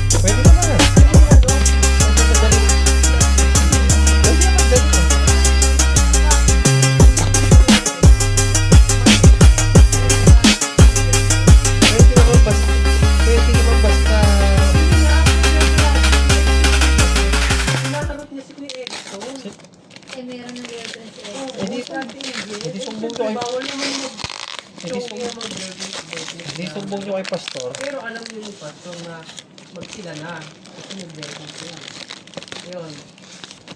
Pwede naman. Pwede naman basta. Pwede naman basta. Tinatanong niya si Kuya Edson. Eh, meron ng girlfriend si Oo, Ed. Edi sumbong nyo kay... bawal naman Edi sumbong nyo kay Pastor. Pero alam niyo ni Pastor na magsila na. Kasi nag-wedding siya.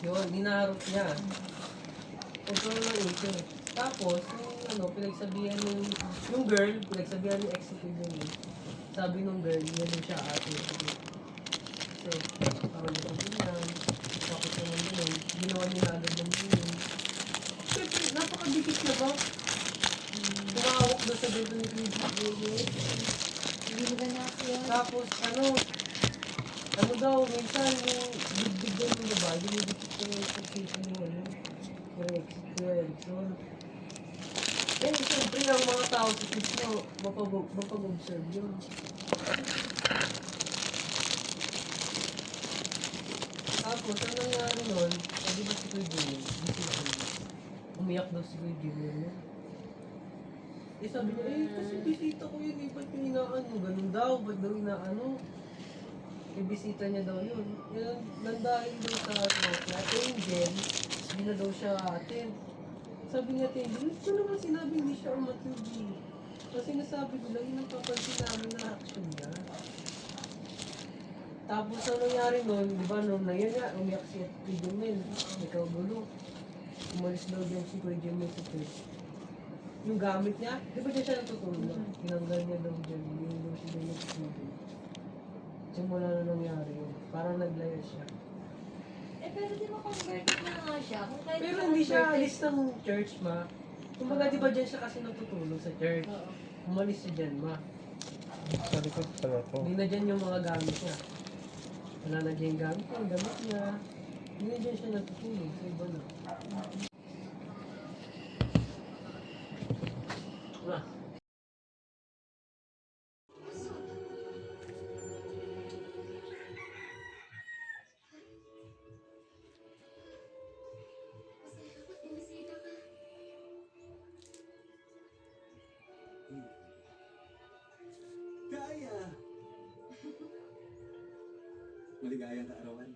Yun, ninaharap niya. Control ng ito. Tapos, pinagsabihan yung girl, pinagsabihan ni ex ko yun. Sabi nung girl, yan din siya ate. Kasi, bawal na yan. Tapos naman yun, ginawa niya agad ng yun. Siyempre, napakadikit na ba? Tumawak doon sa bebe ni Kuya. Hindi mo ganyan yun. Tapos, ano daw, minsan yung big daw ng babae, dinidikit ko yung pagkita ng Kuya Erickson. Eh, siyempre ang mga tao sa Kisno, mapag-observe yun. Tapos, ang nangyari nun, sabi ba si Kuya Jimmy, umiyak daw si Kuya Jimmy. Eh, sabi niya, kasi bisita ko yun, ba't yung inaano? Ganun daw, ba't daw inaano? Eh, bisita niya daw yun. Yan, nandahil daw sa Angel, hindi na daw siya atin. Sabi niya, Angel, ito naman sinabi, hindi siya umatubi. Kasi nasabi ko lang, yun ang papansin namin na action niya. Tapos, ang nangyari nun, di ba, nung na yan nga, umiyak si Kuya Jimmy, ikaw gulo. Umalis daw din si Kuya Jimmy sa church. Yung gamit niya, di ba dyan siya natutulog? Tinanggal niya daw dyan, yung daw siya yung natutulog. Simula na nangyari yun. Parang naglayas siya. Eh, pero di ba converted na nga siya? Kung kahit Pero siya hindi siya converted- alis ng church, ma. Kumbaga, di ba dyan siya kasi natutulog sa church? Oo. Umalis siya dyan, ma. Sa likod pala to. Hindi na dyan yung mga gamit niya. Wala na dyan yung gamit niya, yung gamit niya. Hindi na dyan siya natutulog, sa iba na. Ma. Kaya! Maligayang kaarawan.